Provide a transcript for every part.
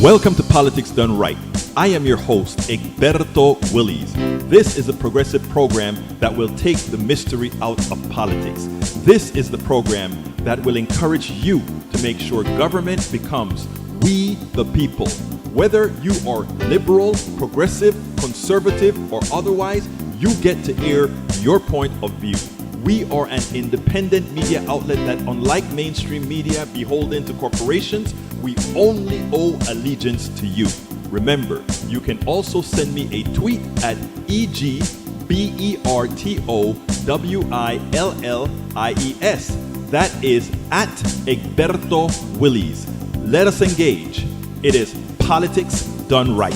Welcome to Politics Done Right. I am your host, Egberto Willies. This is a progressive program that will take the mystery out of politics. This is the program that will encourage you to make sure government becomes we the people. Whether you are liberal, progressive, conservative, or otherwise, you get to air your point of view. We are an independent media outlet that, unlike mainstream media beholden to corporations, we only owe allegiance to you. Remember, you can also send me a tweet at EGBERTOWILLIES. That is at Egberto Willies. Let us engage. It is Politics Done Right.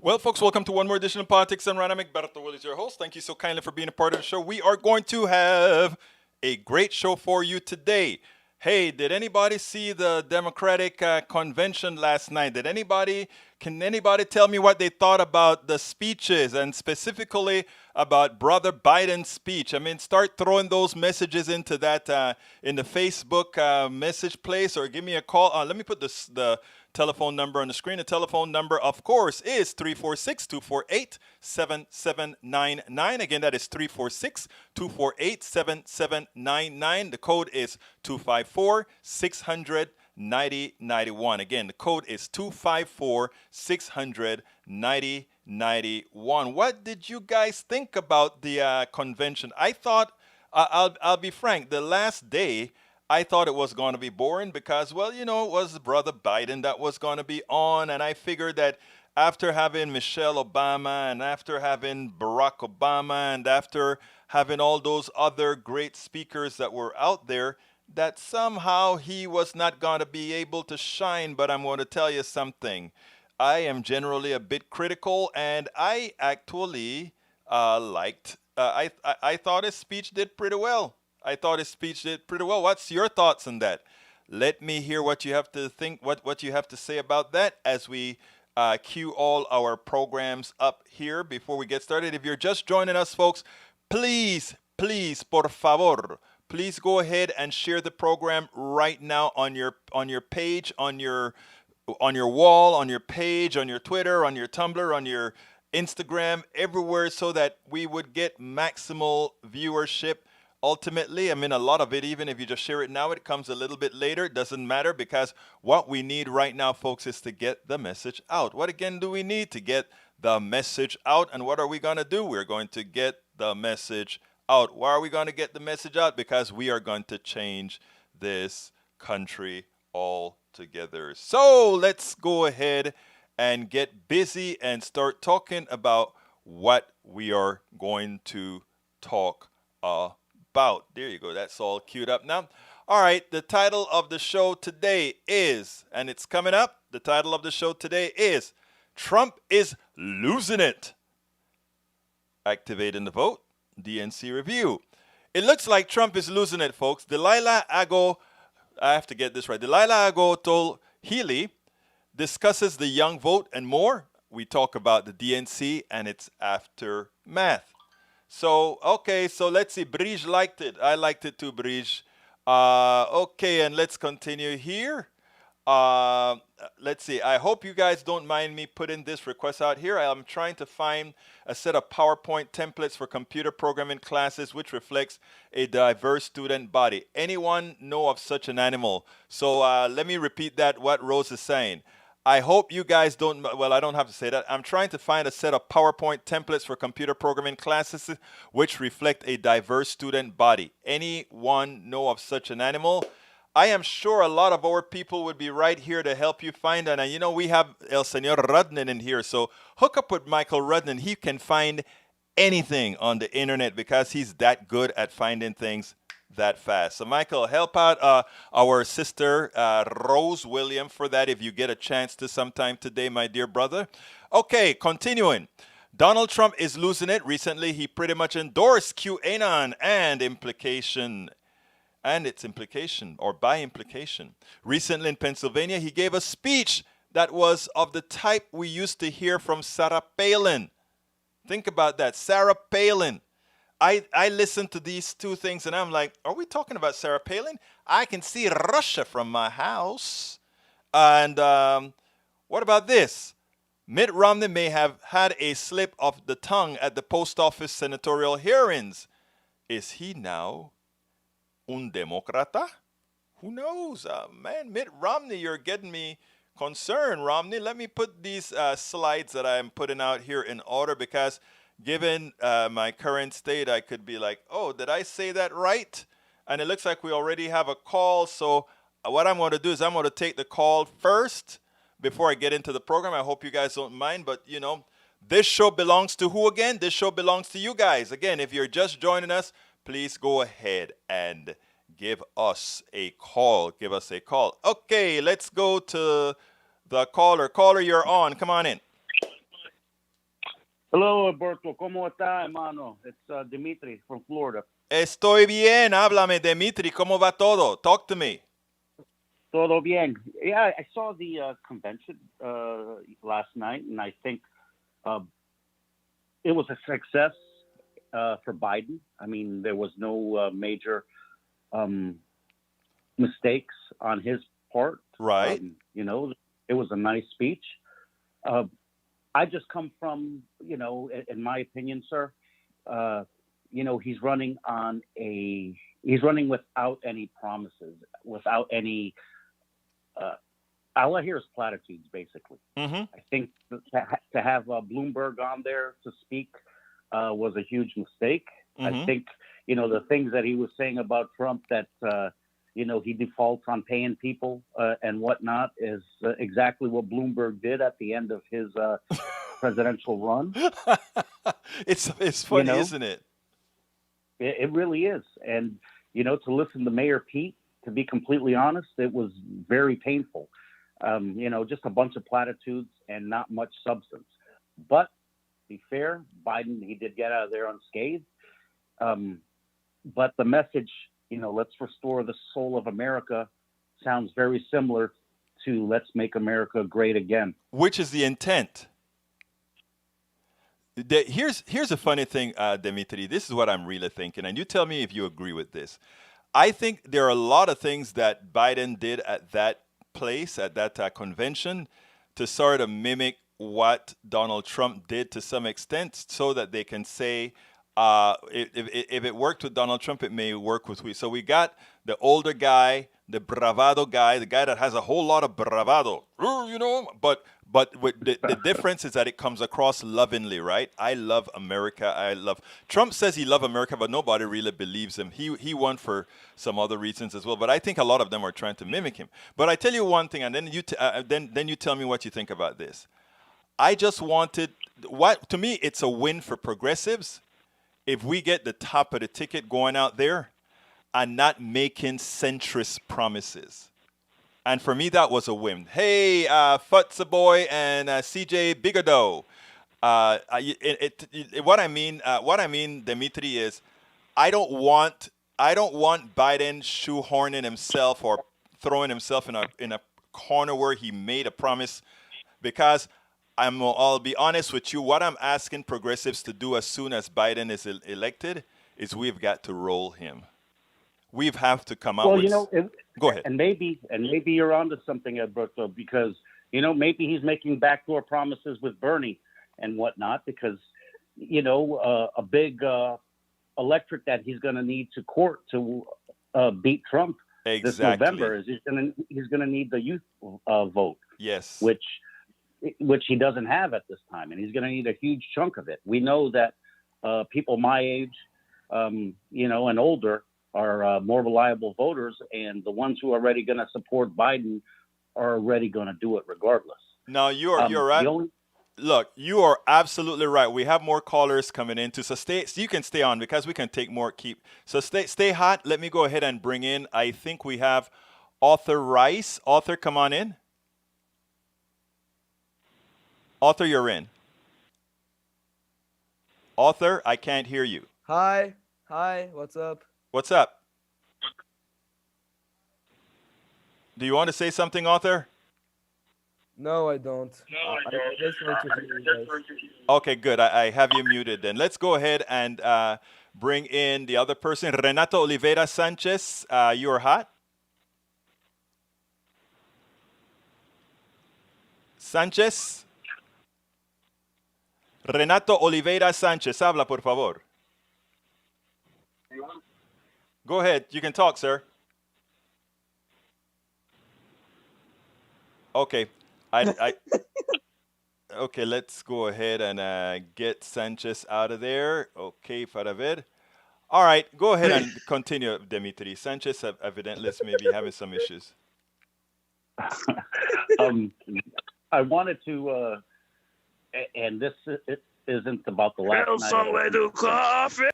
Well, folks, welcome to one more edition of Politics Done Right. I'm Egberto Willies, your host. Thank you so kindly for being a part of the show. We are going to have a great show for you today. Hey, did anybody see the Democratic convention last night? Can anybody tell me what they thought about the speeches and specifically about Brother Biden's speech? I mean, start throwing those messages into that in the Facebook message place, or give me a call. Let me put the telephone number on the screen. The telephone number, of course, is 346-248-7799. Again, that is 346-248-7799. The code is 254-600-9091. Again, the code is 254-600-9091. What did you guys think about the convention? I thought, I'll be frank, the last day, I thought it was going to be boring because, well, you know, it was Brother Biden that was going to be on. And I figured that after having Michelle Obama and after having Barack Obama and after having all those other great speakers that were out there, that somehow he was not going to be able to shine. But I'm going to tell you something. I am generally a bit critical, and I actually I thought his speech did pretty well. What's your thoughts on that? Let me hear what you have to think, what you have to say about that as we cue all our programs up here before we get started. If you're just joining us, folks, please, por favor, please go ahead and share the program right now on your page, on your wall, on your page, on your Twitter, on your Tumblr, on your Instagram, everywhere, so that we would get maximal viewership. Ultimately, I mean, a lot of it, even if you just share it now, it comes a little bit later. It doesn't matter, because what we need right now, folks, is to get the message out. What again do we need to get the message out? And what are we going to do? We're going to get the message out. Why are we going to get the message out? Because we are going to change this country altogether. So let's go ahead and get busy and start talking about what we are going to talk about. There you go. That's all queued up now. All right. The title of the show today is, and it's coming up, the title of the show today is Trump is Losing It. Activating the vote. DNC review. It looks like Trump is losing it, folks. Delilah Agho-Otoghile discusses the young vote and more. We talk about the DNC and its aftermath. So, okay, so let's see. Brige liked it. I liked it too, Brige. Okay, and let's continue here. Let's see. I hope you guys don't mind me putting this request out here. I'm trying to find a set of PowerPoint templates for computer programming classes which reflects a diverse student body. Anyone know of such an animal? So let me repeat that, what Rose is saying. I hope you guys don't, well, I don't have to say that. I'm trying to find a set of PowerPoint templates for computer programming classes which reflect a diverse student body. Anyone know of such an animal? I am sure a lot of our people would be right here to help you find that. And you know, we have El Señor Rudnin in here. So hook up with Michael Rudnin. He can find anything on the internet because he's that good at finding things that fast. So Michael, help out our sister Rose William for that if you get a chance to sometime today, my dear brother. Okay, continuing. Donald Trump is losing it. Recently, he pretty much endorsed QAnon and its implication, or by implication. Recently in Pennsylvania, he gave a speech that was of the type we used to hear from Sarah Palin. Think about that. Sarah Palin. I listened to these two things and I'm like, are we talking about Sarah Palin? I can see Russia from my house. And what about this? Mitt Romney may have had a slip of the tongue at the post office senatorial hearings. Is he now un demócrata? Who knows? Man, Mitt Romney, you're getting me concerned, Romney. Let me put these slides that I'm putting out here in order because given my current state, I could be like, oh, did I say that right? And it looks like we already have a call. So what I'm going to do is I'm going to take the call first before I get into the program. I hope you guys don't mind. But, you know, this show belongs to who again? This show belongs to you guys. Again, if you're just joining us, please go ahead and give us a call. Give us a call. Okay, let's go to the caller. Caller, you're on. Come on in. Hello, Alberto. ¿Cómo está, hermano? It's Dimitri from Florida. Estoy bien. Háblame, Dimitri. ¿Cómo va todo? Talk to me. Todo bien. Yeah, I saw the convention last night, and I think it was a success for Biden. I mean, there was no major mistakes on his part. Right. You know, it was a nice speech. I just come from, you know, in my opinion, sir, you know, he's running without any promises, without any, all I hear is platitudes, basically. Mm-hmm. I think to have Bloomberg on there to speak was a huge mistake. Mm-hmm. I think, you know, the things that he was saying about Trump that, you know, he defaults on paying people and whatnot is exactly what Bloomberg did at the end of his presidential run. It's funny, you know, isn't it? It really is. And, you know, to listen to Mayor Pete, to be completely honest, it was very painful. You know, just a bunch of platitudes and not much substance. But to be fair, Biden, he did get out of there unscathed. But the message, you know, let's restore the soul of America sounds very similar to let's make America great again. Which is the intent. Here's a funny thing, Dimitri. This is what I'm really thinking, and you tell me if you agree with this. I think there are a lot of things that Biden did at that place, at that convention, to sort of mimic what Donald Trump did to some extent, so that they can say, if it worked with Donald Trump, it may work with we. So we got the older guy, the bravado guy, the guy that has a whole lot of bravado, you know, but with the difference is that it comes across lovingly, right? I love America. Trump says he loves America, but nobody really believes him. He won for some other reasons as well, but I think a lot of them are trying to mimic him. But I tell you one thing, and then you tell me what you think about this. I just wanted, to me, it's a win for progressives if we get the top of the ticket going out there and not making centrist promises. And for me, that was a win. Hey, Futsa Boy and CJ Bigodeau. What I mean, Dimitri, is I don't want Biden shoehorning himself or throwing himself in a corner where he made a promise, because I'll be honest with you. What I'm asking progressives to do as soon as Biden is elected is we've got to roll him. We have to come out with... you know, go ahead. And maybe you're onto something, Alberto, because, you know, maybe he's making backdoor promises with Bernie and whatnot, because, you know, a big electorate that he's going to need to court to beat Trump this November is he's going to need the youth vote. Yes. Which he doesn't have at this time, and he's going to need a huge chunk of it. We know that people my age, you know, and older are more reliable voters, and the ones who are already going to support Biden are already going to do it regardless. No, you're right. Look, you are absolutely right. We have more callers coming in too, so you can stay on because we can take more. So stay hot. Let me go ahead and bring in. I think we have Arthur Rice. Arthur, come on in. Arthur, you're in. Arthur, I can't hear you. Hi, what's up? What's up? Do you want to say something, Arthur? No, I don't. I just want to hear you guys. Okay, good. I have you muted then. Let's go ahead and bring in the other person. Renato Oliveira Sanchez, you are hot. Sanchez. Renato Oliveira Sanchez, habla por favor. Go ahead, you can talk, sir. Okay, I okay, let's go ahead and get Sanchez out of there. Okay, para ver. All right, go ahead and continue, Dimitri. Sanchez evidently is maybe having some issues. I wanted to, and this it isn't about the last night.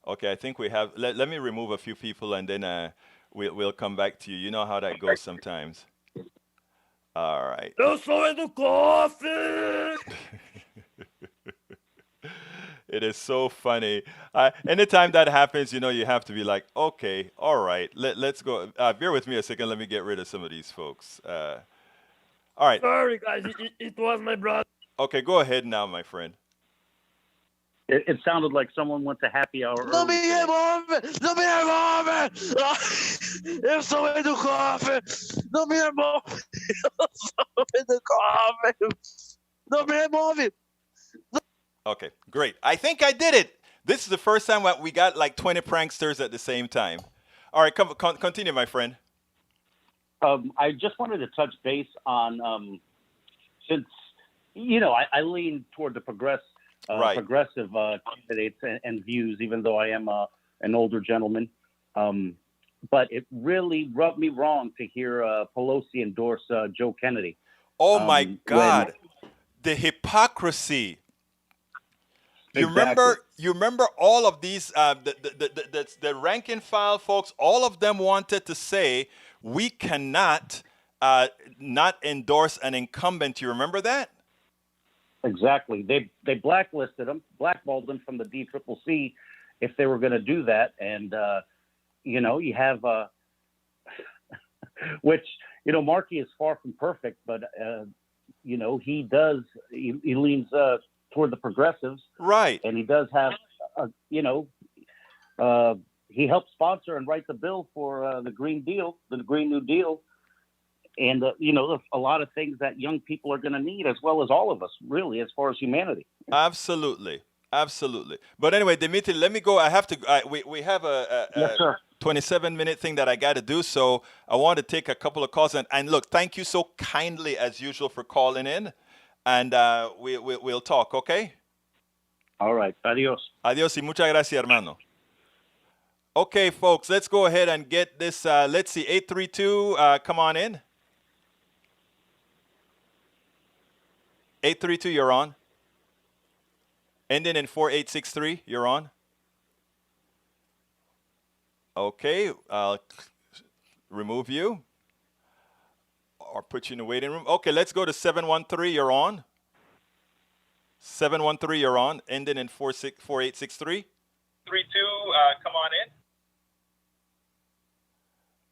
Okay, I think we have. Let me remove a few people and then we'll come back to you. You know how that goes sometimes. All right. Eu sou do coffee. It is so funny. Anytime that happens, you know, you have to be like, okay, all right, let's go. Bear with me a second. Let me get rid of some of these folks. All right. Sorry, guys. It was my brother. Okay, go ahead now, my friend. It sounded like someone went to happy hour. Não me remove! Não me remove! Eu sou do coffee! Não me remove! Eu sou do coffee! Não me remove! Okay, great. I think I did it. This is the first time we got like 20 pranksters at the same time. All right, continue, my friend. I just wanted to touch base on, since, you know, I lean toward the progressive candidates and views, even though I am an older gentleman. But it really rubbed me wrong to hear Pelosi endorse Joe Kennedy. Oh, my God. The hypocrisy. Exactly. You remember all of these, the rank and file folks, all of them wanted to say, we cannot not endorse an incumbent. You remember that? Exactly. They blacklisted them, blackballed them from the DCCC if they were going to do that. And, you know, you have, which, you know, Markey is far from perfect, but, you know, he leans toward the progressives. Right. And he does have, you know, he helped sponsor and write the bill for the Green Deal, the Green New Deal. And, you know, a lot of things that young people are going to need, as well as all of us, really, as far as humanity. Absolutely. Absolutely. But anyway, Dimitri, let me go. I have to, we have a Yes, sir. 27-minute thing that I got to do. So I want to take a couple of calls. And look, thank you so kindly, as usual, for calling in. And we'll talk, okay? All right. Adios. Adios y muchas gracias, hermano. Okay, folks, let's go ahead and get this. Let's see, 832, come on in. 832, you're on. Ending in 4863, you're on. Okay, I'll remove you or put you in the waiting room. Okay, let's go to 713, you're on. 713, you're on. Ending in 4863. 32, come on in.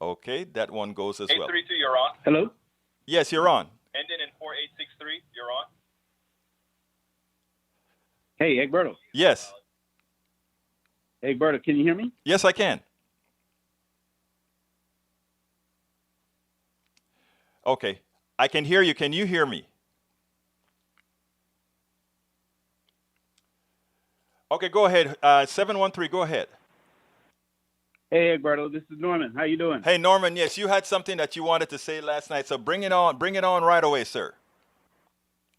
Okay, that one goes as well. 832, you're on. Hello? Yes, you're on. Ending in 4863, you're on. Hey, Egberto. Yes. Egberto, can you hear me? Yes, I can. Okay, I can hear you. Can you hear me? Okay, go ahead. 713, go ahead. Hey, Egberto, this is Norman. How you doing? Hey, Norman, yes, you had something that you wanted to say last night, so bring it on right away, sir.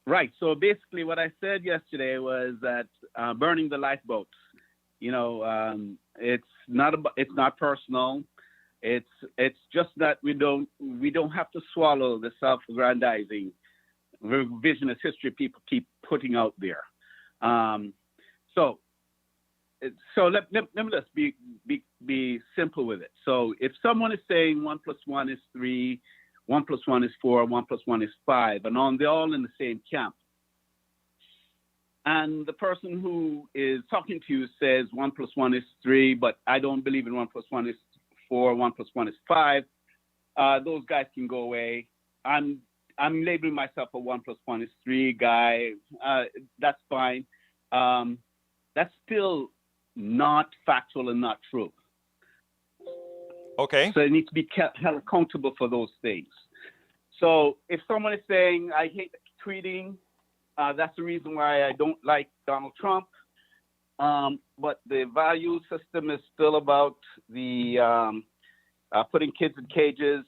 Right. So basically what I said yesterday was that burning the lifeboats, you know, it's not personal. It's just that we don't have to swallow the self-aggrandizing revisionist history people keep putting out there. So let me just be simple with it. So if someone is saying 1 + 1 is 3, 1 + 1 is 4, 1 + 1 is 5, and they're all in the same camp, and the person who is talking to you says 1 + 1 is 3, but I don't believe in 1 + 1 is 4, 1 + 1 is 5, those guys can go away. I'm labeling myself a 1 + 1 is 3 guy. That's fine. That's still not factual and not true. Okay. So they need to be held accountable for those things. So if someone is saying, I hate tweeting, that's the reason why I don't like Donald Trump, but the value system is still about the putting kids in cages,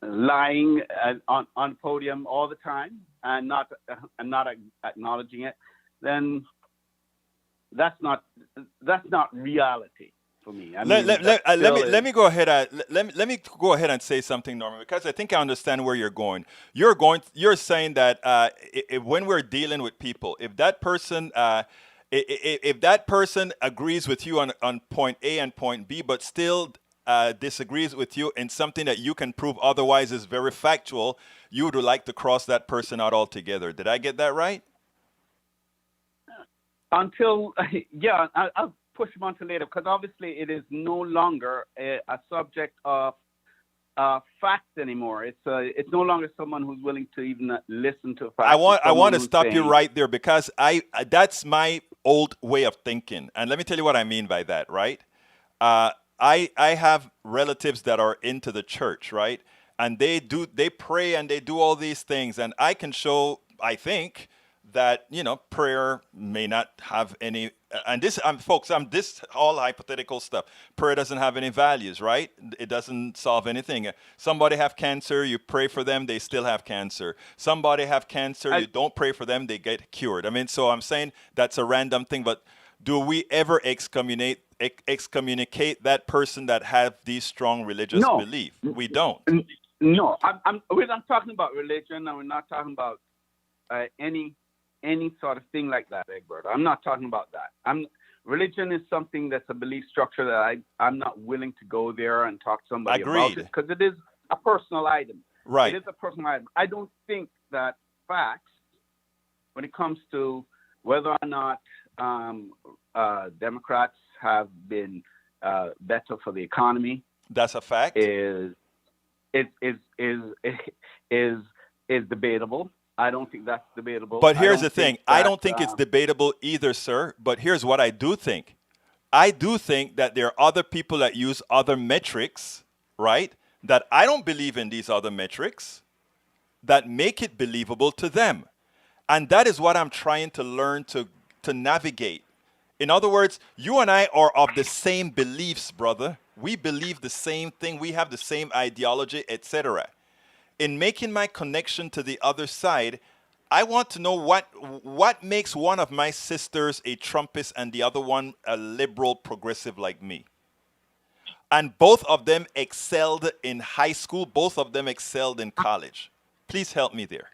lying on podium all the time and not acknowledging it, then that's not reality for me. I mean, let me go ahead. Let me go ahead and say something, Norman, because I think I understand where you're going. You're saying that when we're dealing with people, if that person if that person agrees with you on point A and point B, but still disagrees with you in something that you can prove otherwise is very factual, you would like to cross that person out altogether. Did I get that right? Until, yeah, I'll push him on to later, because obviously it is no longer a subject of fact anymore. It's no longer someone who's willing to even listen to facts. I want to stop you right there, because that's my old way of thinking, and let me tell you what I mean by that. Right? I have relatives that are into the church, right, and they pray and they do all these things, and I can show, I think, that prayer may not have any, and this all hypothetical stuff. Prayer doesn't have any values, right? It doesn't solve anything. Somebody have cancer, you pray for them, they still have cancer. Somebody have cancer, you don't pray for them, they get cured. I mean, so I'm saying that's a random thing, but do we ever excommunicate that person that have these strong religious belief? We don't. No, we're not talking about religion, and we're not talking about any sort of thing like that, Egbert. I'm not talking about that. Religion is something that's a belief structure that I'm not willing to go there and talk to somebody about it, because it is a personal item. Right. It is a personal item. I don't think that facts, when it comes to whether or not Democrats have been better for the economy, that's a fact, is debatable. I don't think that's debatable. But here's the thing. I don't think it's debatable either, sir. But here's what I do think. I do think that there are other people that use other metrics, right, that I don't believe in these other metrics, that make it believable to them. And that is what I'm trying to learn to navigate. In other words, you and I are of the same beliefs, brother. We believe the same thing. We have the same ideology, etc. In making my connection to the other side, I want to know what makes one of my sisters a Trumpist and the other one a liberal progressive like me. And both of them excelled in high school. Both of them excelled in college. Please help me there.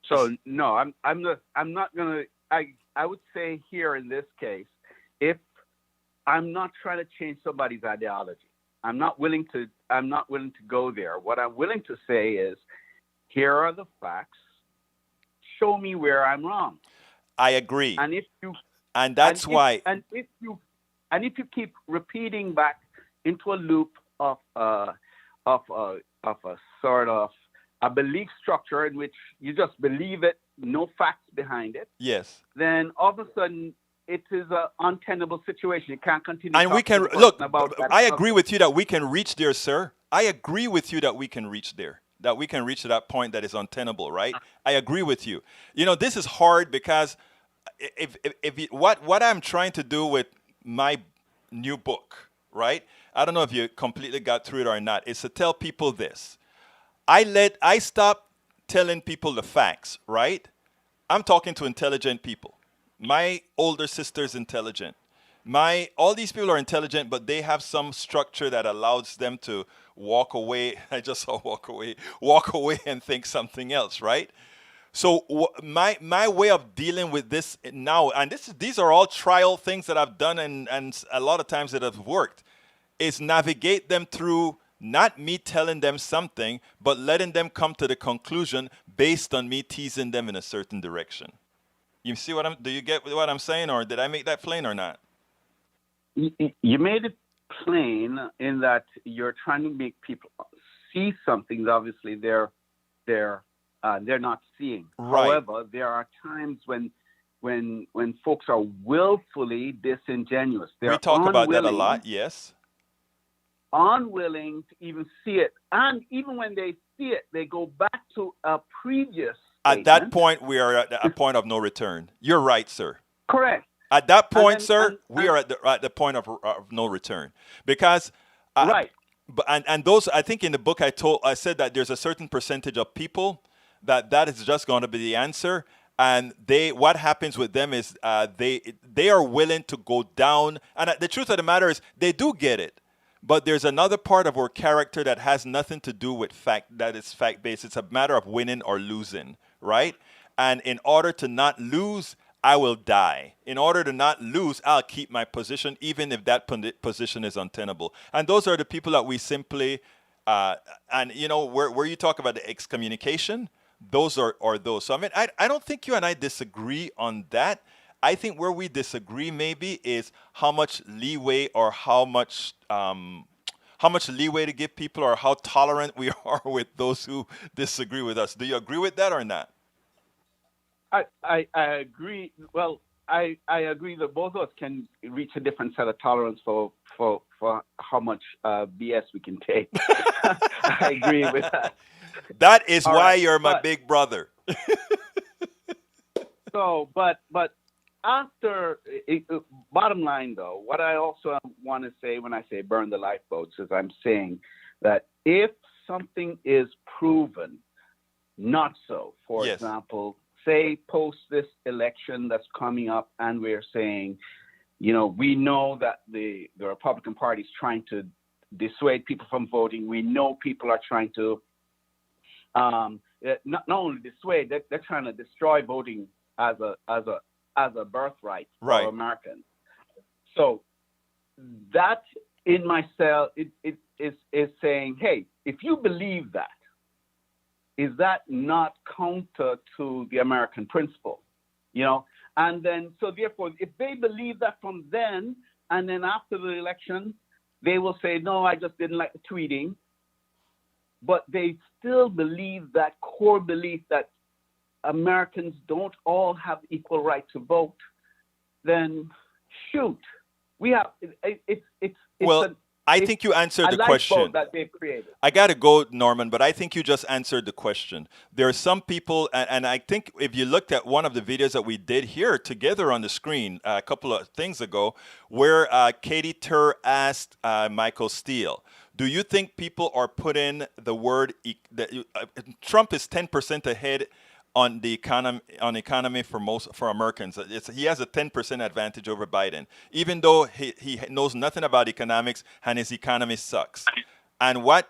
So no, I'm not gonna. I would say here in this case, if I'm not trying to change somebody's ideology, I'm not willing to go there. What I'm willing to say is, here are the facts. Show me where I'm wrong. I agree. And if you keep repeating back into a loop of a sort of a belief structure in which you just believe it, no facts behind it. Yes. Then all of a sudden, it is an untenable situation. You can't continue. And we can look. I agree with you that we can reach there, sir. I agree with you that we can reach there. That we can reach to that point that is untenable, right? I agree with you. This is hard because what I'm trying to do with my new book, right? I don't know if you completely got through it or not. Is to tell people this. I stopped telling people the facts, right? I'm talking to intelligent people. My older sister's intelligent. All these people are intelligent, but they have some structure that allows them to walk away. I just saw walk away and think something else, right? So my way of dealing with this now, and these are all trial things that I've done, and a lot of times that have worked, is navigate them through not me telling them something, but letting them come to the conclusion based on me teasing them in a certain direction. You see do you get what I'm saying, or did I make that plain or not? You made it plain in that you're trying to make people see something. Obviously, they're they're not seeing. Right. However, there are times when folks are willfully disingenuous. They're We talk about that a unwilling, lot, yes. unwilling to even see it. And even when they see it, they go back to a previous At that statement. point, we are at a point of no return. You're right, sir. Correct. At that point, then- sir, and- we are at the point of no return, because Right. and those, I think in the book I said that there's a certain percentage of people that is just going to be the answer, and what happens with them is they are willing to go down, and the truth of the matter is they do get it. But there's another part of our character that has nothing to do with fact, that is fact based. It's a matter of winning or losing, right? And in order to not lose, I will die. In order to not lose, I'll keep my position, even if that position is untenable. And those are the people that we simply, and you know, where you talk about the excommunication, those are those. So I mean, I don't think you and I disagree on that. I think where we disagree maybe is how much leeway or how much leeway to give people, or how tolerant we are with those who disagree with us. Do you agree with that or not? I agree. Well, I agree that both of us can reach a different set of tolerance for how much BS we can take. I agree with that. That is All why right, you're my but- big brother. So, but after bottom line though, what I also want to say when I say burn the lifeboats is I'm saying that if something is proven not so, for Yes. example, say post this election that's coming up, and we're saying, you know, we know that the Republican Party is trying to dissuade people from voting. We know people are trying to not only dissuade, they're trying to destroy voting as a birthright Right. for Americans. So that in myself it is saying, hey, if you believe that, is that not counter to the American principle? You know, and then so therefore, if they believe that from then, and then after the election, they will say, no, I just didn't like the tweeting, but they still believe that core belief that Americans don't all have equal right to vote, then shoot, we have it's Well, I think you answered the question. that they've created. I got to go, Norman, but I think you just answered the question. There are some people, and I think if you looked at one of the videos that we did here together on the screen a couple of things ago, where Katie Tur asked Michael Steele, do you think people are putting the word, Trump is 10% ahead on the economy for Americans. He has a 10% advantage over Biden, even though he knows nothing about economics and his economy sucks. And what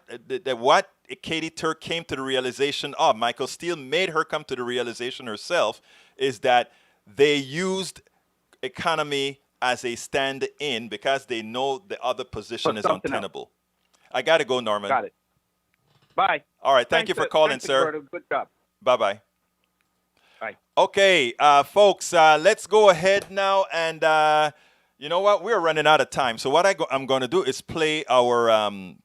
Katie Tur came to the realization of, Michael Steele made her come to the realization herself, is that they used economy as a stand-in because they know the other position is untenable. I got to go, Norman. Got it. Bye. All right. Thank you for calling, sir. Roberto. Good job. Bye-bye. Bye. Okay, folks, let's go ahead now, and you know what? We're running out of time. So what I'm going to do is play our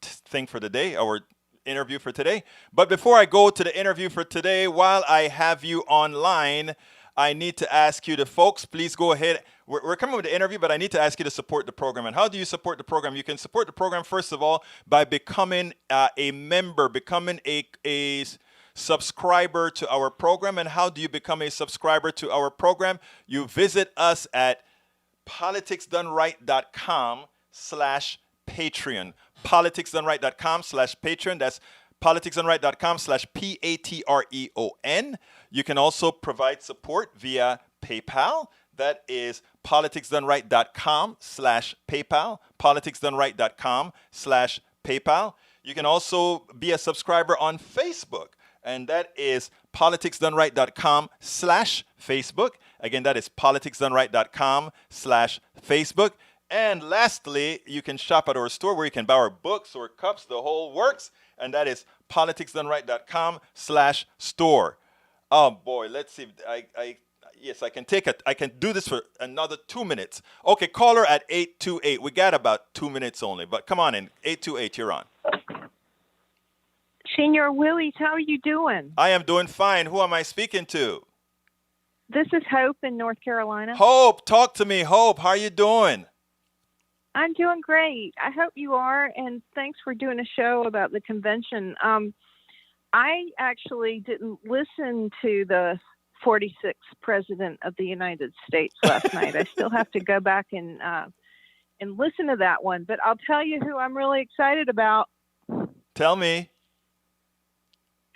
thing for the day, our interview for today. But before I go to the interview for today, while I have you online, I need to ask you, the folks, please go ahead. We're coming with the interview, but I need to ask you to support the program. And how do you support the program? You can support the program, first of all, by becoming a member, becoming a subscriber to our program. And how do you become a subscriber to our program? You visit us at politicsdoneright.com/Patreon. politicsdoneright.com/Patreon. That's politicsdoneright.com/Patreon. You can also provide support via PayPal. That is politicsdoneright.com/PayPal. politicsdoneright.com/PayPal. You can also be a subscriber on Facebook, and that is politicsdoneright.com/Facebook. Again, that is politicsdoneright.com/Facebook. And lastly, you can shop at our store where you can buy our books or cups, the whole works, and that is politicsdoneright.com/store. Oh boy, let's see. Yes, I can do this for another 2 minutes. Okay, caller at 828. We got about 2 minutes only, but come on in. 828, you're on. Senior Willie, how are you doing? I am doing fine. Who am I speaking to? This is Hope in North Carolina. Hope, talk to me. Hope, how are you doing? I'm doing great. I hope you are, and thanks for doing a show about the convention. I actually didn't listen to the 46th President of the United States last night. I still have to go back and listen to that one, but I'll tell you who I'm really excited about. Tell me.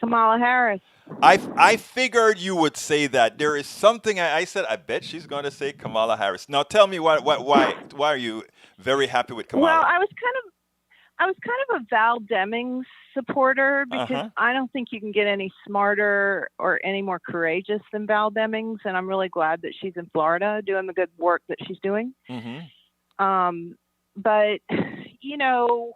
Kamala Harris. I figured you would say that. There is something I said, I bet she's going to say Kamala Harris. Now tell me why are you very happy with Kamala? Well, I was kind of a Val Demings supporter because I don't think you can get any smarter or any more courageous than Val Demings, and I'm really glad that she's in Florida doing the good work that she's doing. But you know,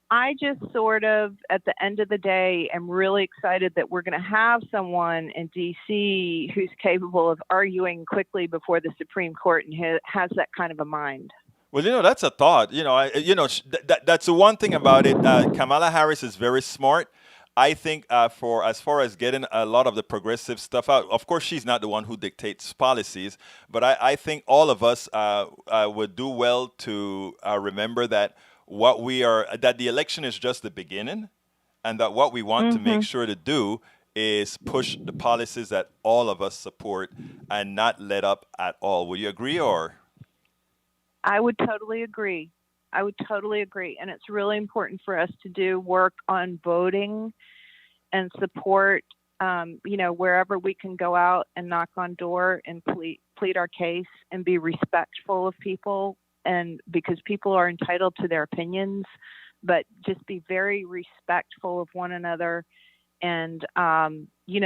I just sort of, at the end of the day, am really excited that we're going to have someone in D.C. who's capable of arguing quickly before the Supreme Court and has that kind of a mind. Well, you know, that's a thought. You know, that's the one thing about it. Kamala Harris is very smart. I think for as far as getting a lot of the progressive stuff out, of course, she's not the one who dictates policies, but I think all of us would do well to remember that that the election is just the beginning, and that what we want to make sure to do is push the policies that all of us support and not let up at all. Would you agree, or? I would totally agree. And it's really important for us to do work on voting and support, wherever we can go out and knock on door and plead our case and be respectful of people. And because people are entitled to their opinions, but just be very respectful of one another. And,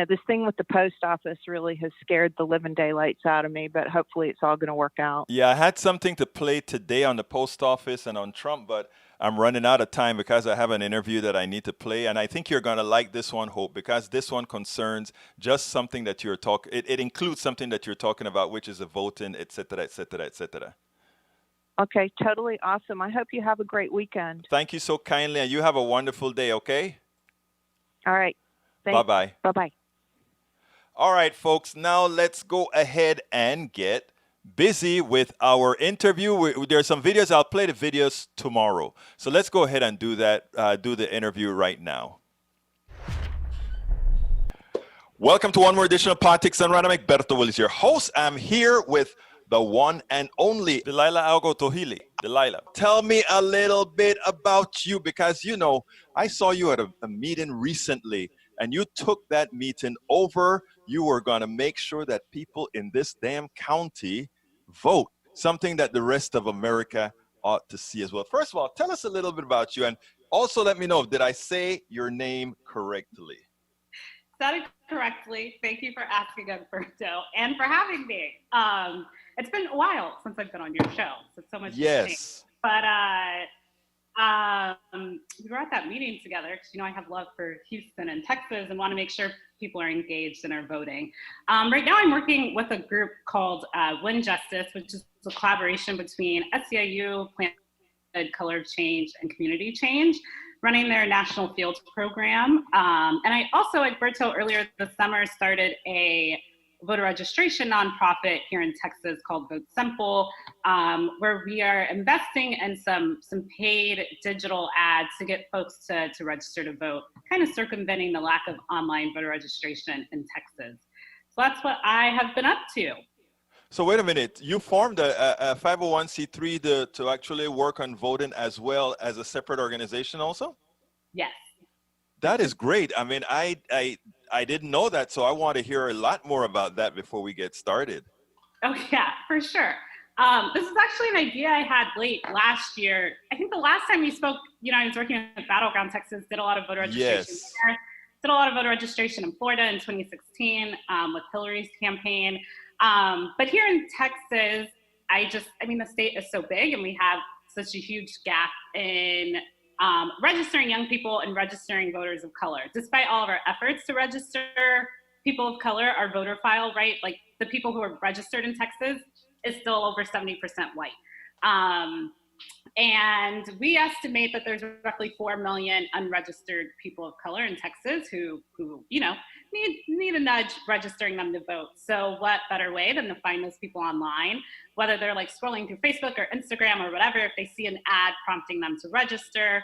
this thing with the post office really has scared the living daylights out of me, but hopefully it's all going to work out. Yeah, I had something to play today on the post office and on Trump, but I'm running out of time because I have an interview that I need to play. And I think you're going to like this one, Hope, because this one concerns just something that you're talking, it includes something that you're talking about, which is the voting, et cetera, et cetera, et cetera. Okay, totally awesome. I hope you have a great weekend. Thank you so kindly, and you have a wonderful day, okay? All right. Thanks. Bye-bye. Bye-bye. All right, folks, now let's go ahead and get busy with our interview. There's some videos. I'll play the videos tomorrow. So let's go ahead and do that, do the interview right now. Welcome to one more edition of Politics and Random. Egberto Will is your host. I'm here with the one and only Delilah Agho-Otoghile. Delilah, tell me a little bit about you, because, I saw you at a meeting recently, and you took that meeting over. You were going to make sure that people in this damn county vote, something that the rest of America ought to see as well. First of all, tell us a little bit about you, and also let me know, did I say your name correctly? Said it correctly. Thank you for asking, Egberto, and for having me. It's been a while since I've been on your show, so much. Yes. But we were at that meeting together because I have love for Houston and Texas and want to make sure people are engaged and are voting. Right now, I'm working with a group called Win Justice, which is a collaboration between SEIU, Planned Color Change, and Community Change, running their national field program. And I also, Egberto, earlier this summer started a voter registration nonprofit here in Texas called Vote Simple, where we are investing in some paid digital ads to get folks to register to vote, kind of circumventing the lack of online voter registration in Texas. So that's what I have been up to. So wait a minute, you formed a 501c3 to actually work on voting as well as a separate organization also? Yes. That is great. I mean, I didn't know that, so I want to hear a lot more about that before we get started. Oh yeah, for sure. This is actually an idea I had late last year. I think the last time we spoke, I was working at Battleground Texas, did a lot of voter registration there. Did a lot of voter registration in Florida in 2016 with Hillary's campaign. But here in Texas, the state is so big and we have such a huge gap in registering young people and registering voters of color. Despite all of our efforts to register people of color, our voter file, right? Like the people who are registered in Texas is still over 70% white. And we estimate that there's roughly 4 million unregistered people of color in Texas who need a nudge registering them to vote. So what better way than to find those people online, whether they're like scrolling through Facebook or Instagram or whatever, if they see an ad prompting them to register.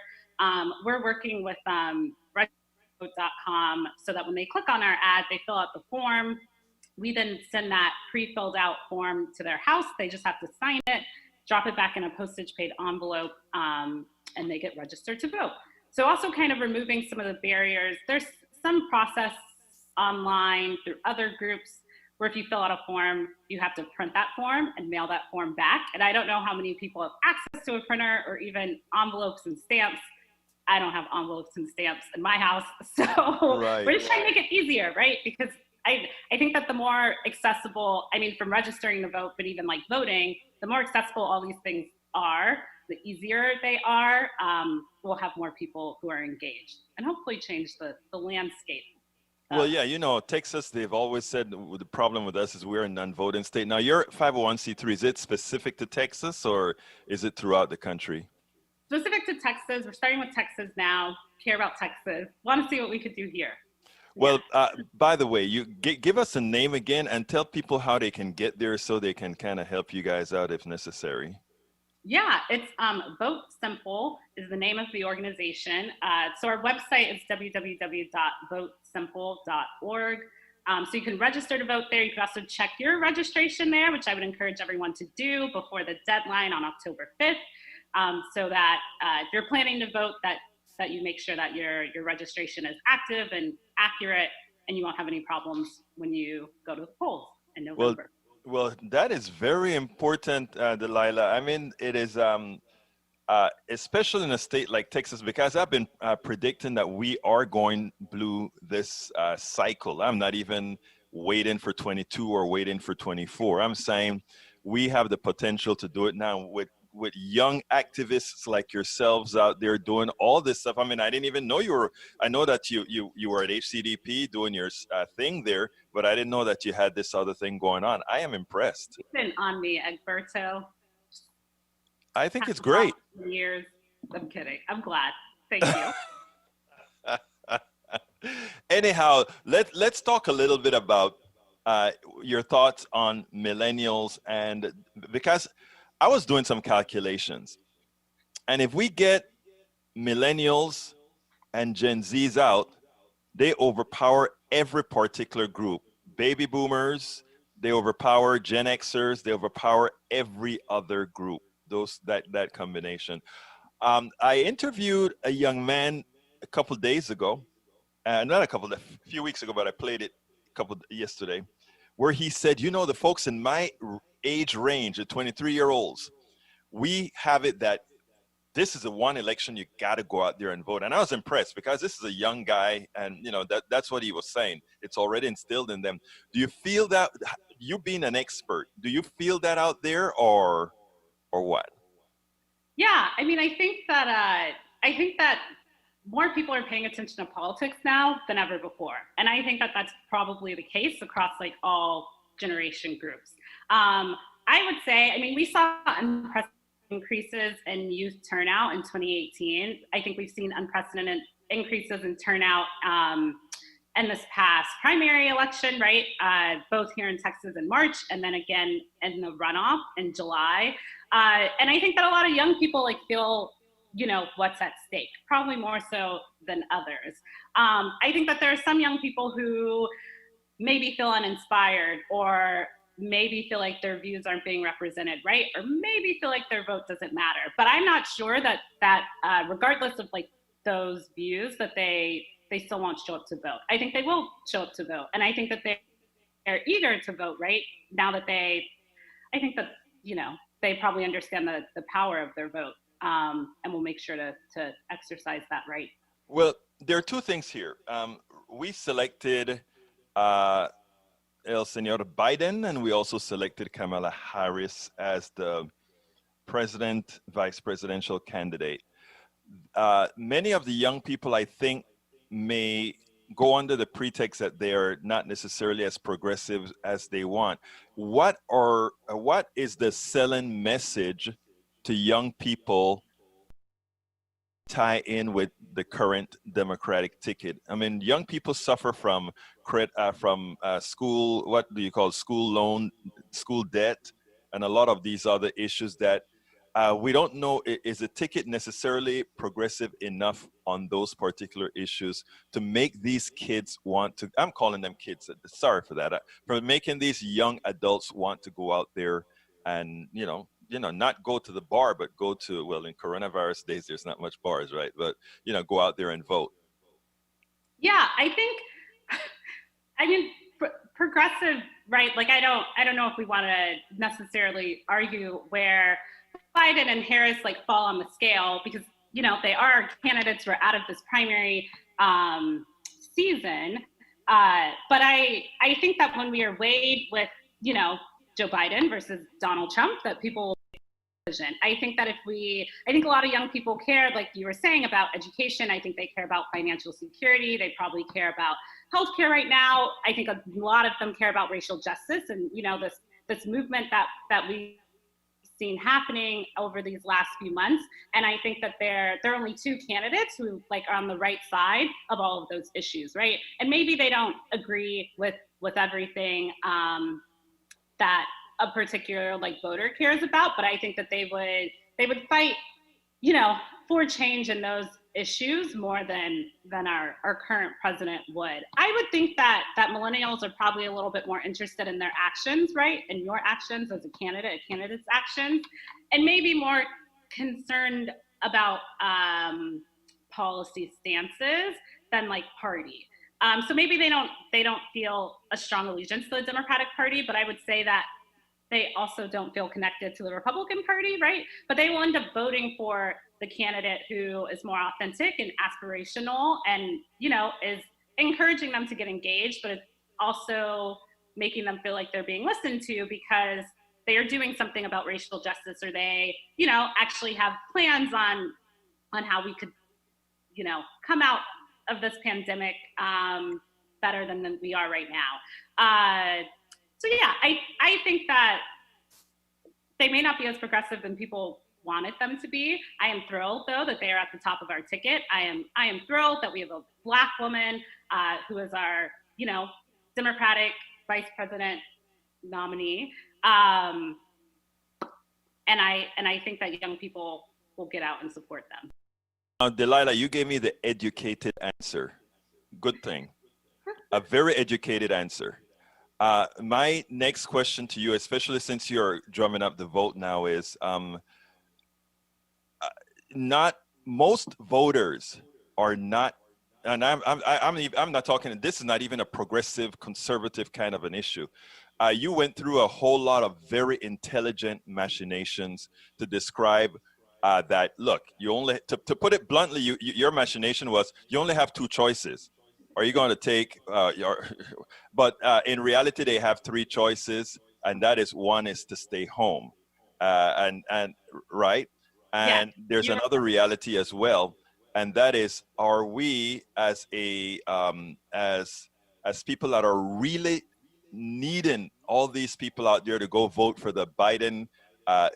We're working with registervote.com so that when they click on our ad, they fill out the form. We then send that pre-filled out form to their house. They just have to sign it, drop it back in a postage paid envelope, and they get registered to vote. So also kind of removing some of the barriers. There's some process online through other groups where if you fill out a form, you have to print that form and mail that form back. And I don't know how many people have access to a printer or even envelopes and stamps. I don't have envelopes and stamps in my house. So we're just trying to make it easier, right? Because I think that the more accessible, I mean, from registering to vote, but even like voting, the more accessible all these things are, the easier they are, we'll have more people who are engaged and hopefully change the landscape. Well, yeah, you know, Texas, they've always said the problem with us is we're a non-voting state. Now, your 501c3, is it specific to Texas or is it throughout the country? Specific to Texas. We're starting with Texas now. Care about Texas. Want to see what we could do here. Well, by the way, you give us a name again and tell people how they can get there so they can kind of help you guys out if necessary. Yeah, it's Vote Simple is the name of the organization. So our website is www.votesimple.org. So you can register to vote there. You can also check your registration there, which I would encourage everyone to do before the deadline on October 5th, so that if you're planning to vote, that you make sure that your registration is active and accurate, and you won't have any problems when you go to the polls in November. Well, that is very important, Delilah. I mean, it is, especially in a state like Texas, because I've been predicting that we are going blue this cycle. I'm not even waiting for 22 or waiting for 24. I'm saying we have the potential to do it now with young activists like yourselves out there doing all this stuff. I mean, I didn't even know I know that you were at HCDP doing your thing there, but I didn't know that you had this other thing going on. I am impressed. It's been on me, Egberto. I think it's great. Years. I'm kidding. I'm glad. Thank you. Anyhow, let's talk a little bit about your thoughts on millennials, and because I was doing some calculations, and if we get millennials and Gen Zs out, they overpower every particular group. Baby boomers, they overpower Gen Xers, they overpower every other group, that combination. I interviewed a young man a couple of days ago, a few weeks ago, but I played it yesterday, where he said, you know, the folks in my age range, the 23-year-olds, we have it that this is the one election you got to go out there and vote. And I was impressed because this is a young guy, and you know that's what he was saying. It's already instilled in them. Do you feel that, you being an expert, do you feel that out there, or what? Yeah, I mean, I think that more people are paying attention to politics now than ever before, and I think that that's probably the case across like all generation groups. I would say, I mean, we saw unprecedented increases in youth turnout in 2018. I think we've seen unprecedented increases in turnout in this past primary election, right? Both here in Texas in March, and then again in the runoff in July. And I think that a lot of young people like feel, you know, what's at stake, probably more so than others. I think that there are some young people who maybe feel uninspired, or maybe feel like their views aren't being represented, right? Or maybe feel like their vote doesn't matter. But I'm not sure that regardless of like those views, that they still won't show up to vote. I think they will show up to vote. And I think that they're eager to vote, right? Now that I think that, you know, they probably understand the power of their vote, and will make sure to exercise that right. Well, there are two things here. We selected El Señor Biden, and we also selected Kamala Harris as the vice presidential candidate. Many of the young people, I think, may go under the pretext that they are not necessarily as progressive as they want. What is the selling message to young people tie in with the current Democratic ticket? I mean, young people suffer from school, what do you call school loan, school debt, and a lot of these other issues that we don't know, is the ticket necessarily progressive enough on those particular issues to make these kids want to, I'm calling them kids, sorry for that, for making these young adults want to go out there and, not go to the bar, but go to, well, in coronavirus days, there's not much bars, right? But, go out there and vote. Yeah, I think, I mean, progressive, right? Like, I don't know if we want to necessarily argue where Biden and Harris like fall on the scale, because, they are candidates who are out of this primary season. But I think that when we are weighed with, Joe Biden versus Donald Trump, that people will make a decision. I think that I think a lot of young people care, like you were saying, about education. I think they care about financial security. They probably care about healthcare right now. I think a lot of them care about racial justice and, this movement that we've seen happening over these last few months. And I think that there are only two candidates who like are on the right side of all of those issues, right? And maybe they don't agree with everything that a particular like voter cares about, but I think that they would fight, for change in those issues more than our current president would. I would think that millennials are probably a little bit more interested in their actions, right? And your actions as a candidate's actions, and maybe more concerned about policy stances than like party. So maybe they don't feel a strong allegiance to the Democratic Party, but I would say that they also don't feel connected to the Republican Party, right? But they will end up voting for the candidate who is more authentic and aspirational and, is encouraging them to get engaged, but it's also making them feel like they're being listened to because they are doing something about racial justice, or they, actually have plans on how we could, come out of this pandemic better than we are right now. So yeah, I think that they may not be as progressive than people wanted them to be. I am thrilled though that they are at the top of our ticket. I am thrilled that we have a Black woman who is our, Democratic vice president nominee. And I think that young people will get out and support them. Delilah, you gave me the educated answer. Good thing. A very educated answer. My next question to you, especially since you're drumming up the vote now, is not most voters are not, and I'm not talking. This is not even a progressive, conservative kind of an issue. You went through a whole lot of very intelligent machinations to describe that. Look, you only to put it bluntly, your machination was you only have two choices. Are you going to take but in reality, they have three choices, and that is one is to stay home, and right, and yeah, there's another reality as well, and that is, are we as a as people that are really needing all these people out there to go vote for the Biden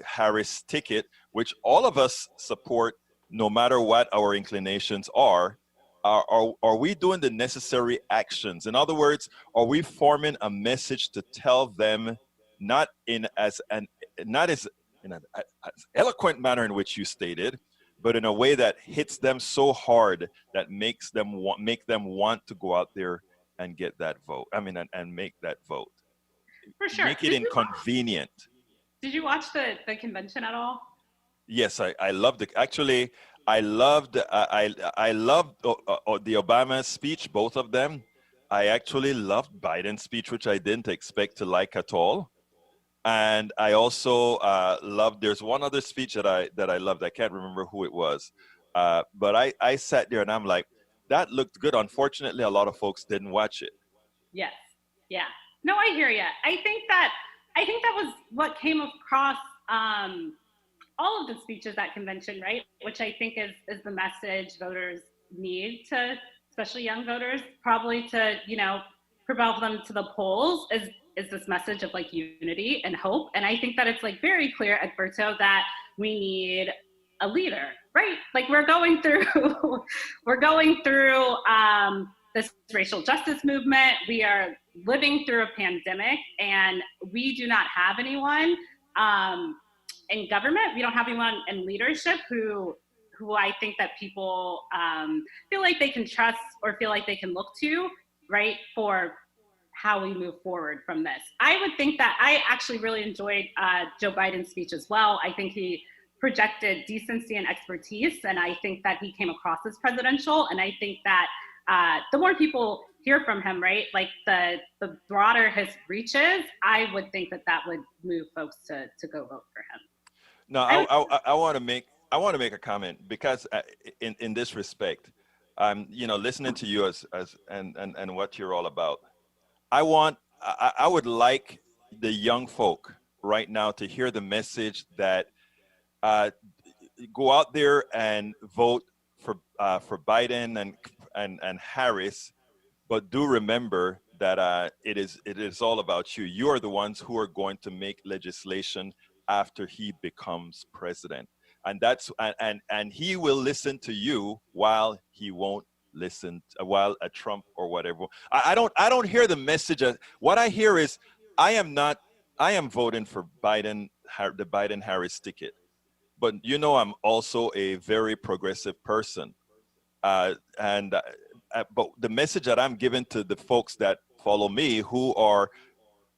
Harris ticket, which all of us support, no matter what our inclinations are. Are we doing the necessary actions? In other words, are we forming a message to tell them, not in as eloquent manner in which you stated, but in a way that hits them so hard that makes them want to go out there and get that vote. I mean, and make that vote. For sure. Make it inconvenient. Did you watch the convention at all? Yes, I loved it. Actually, I loved the Obama speech, both of them. I actually loved Biden's speech, which I didn't expect to like at all. And I also loved, there's one other speech that I loved. I can't remember who it was. But I sat there and I'm like, that looked good. Unfortunately, a lot of folks didn't watch it. Yes. Yeah. No, I hear you. I think that was what came across all of the speeches at convention, right? Which I think is the message voters need to, especially young voters, probably to, propel them to the polls is this message of like unity and hope. And I think that it's like very clear, Egberto, that we need a leader, right? Like we're going through this racial justice movement. We are living through a pandemic, and we do not have anyone in government. We don't have anyone in leadership who I think that people feel like they can trust or feel like they can look to, right, for how we move forward from this. I would think that I actually really enjoyed Joe Biden's speech as well. I think he projected decency and expertise, and I think that he came across as presidential. And I think that the more people hear from him, right, like the broader his reach is, I would think that would move folks to go vote for him. No, I want to make a comment, because in this respect, listening to you as and what you're all about, I would like the young folk right now to hear the message that go out there and vote for Biden and Harris, but do remember that it is all about you. You are the ones who are going to make legislation after he becomes president, and that's and he will listen to you while he won't listen while a Trump or whatever. I don't hear the message. What I hear is I am voting for Biden, the Biden Harris ticket, but I'm also a very progressive person, but the message that I'm giving to the folks that follow me who are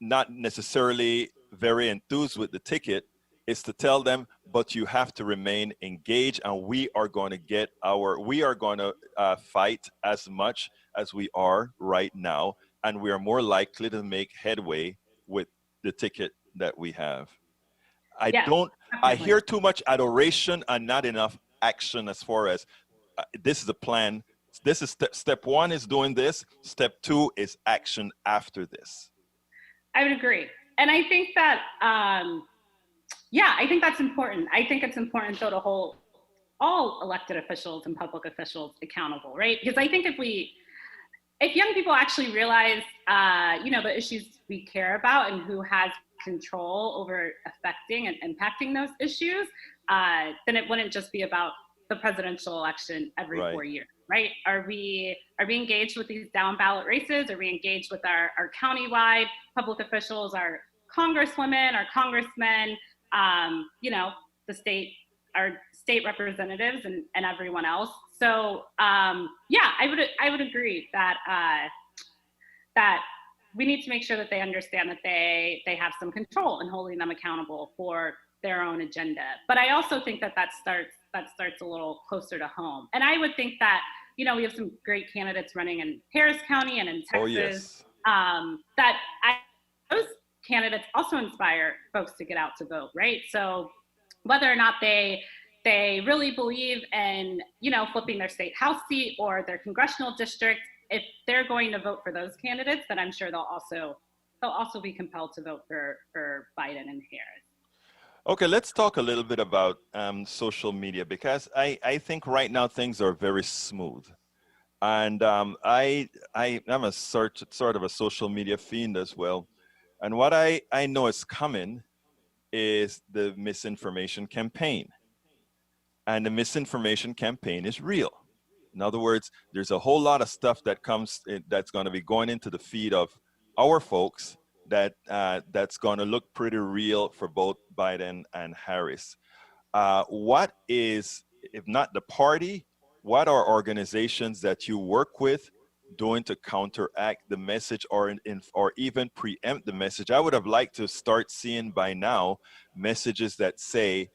not necessarily very enthused with the ticket is to tell them, but you have to remain engaged, and we are going to fight as much as we are right now, and we are more likely to make headway with the ticket that we have. I hear too much adoration and not enough action as far as this is a plan. This is step one is doing this. Step two is action after this. I would agree. And I think that, I think that's important. I think it's important though to hold all elected officials and public officials accountable, right? Because I think if young people actually realize, the issues we care about and who has control over affecting and impacting those issues, then it wouldn't just be about the presidential election every 4 years, right? Are we engaged with these down ballot races? Are we engaged with our countywide public officials, our congresswomen, our congressmen, our state representatives and everyone else? So I would agree that that we need to make sure that they understand that they have some control in holding them accountable for their own agenda. But I also think that starts a little closer to home. And I would think that, we have some great candidates running in Harris County and in Texas. Oh, yes. Those candidates also inspire folks to get out to vote, right? So whether or not they really believe in, flipping their state house seat or their congressional district, if they're going to vote for those candidates, then I'm sure they'll also be compelled to vote for Biden and Harris. Okay, let's talk a little bit about social media, because I think right now things are very smooth. And I'm a sort of a social media fiend as well. And what I know is coming is the misinformation campaign. And the misinformation campaign is real. In other words, there's a whole lot of stuff that's going to be going into the feed of our folks that's going to look pretty real for both Biden and Harris. What is, if not the party, what are organizations that you work with doing to counteract the message or even preempt the message? I would have liked to start seeing by now messages that say,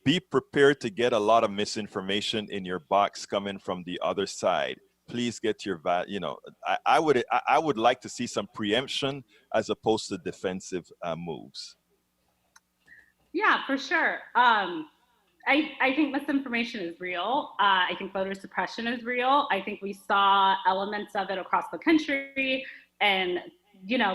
be prepared to get a lot of misinformation in your box coming from the other side. Please get your, I would like to see some preemption as opposed to defensive moves. Yeah, for sure. I think misinformation is real. I think voter suppression is real. I think we saw elements of it across the country and,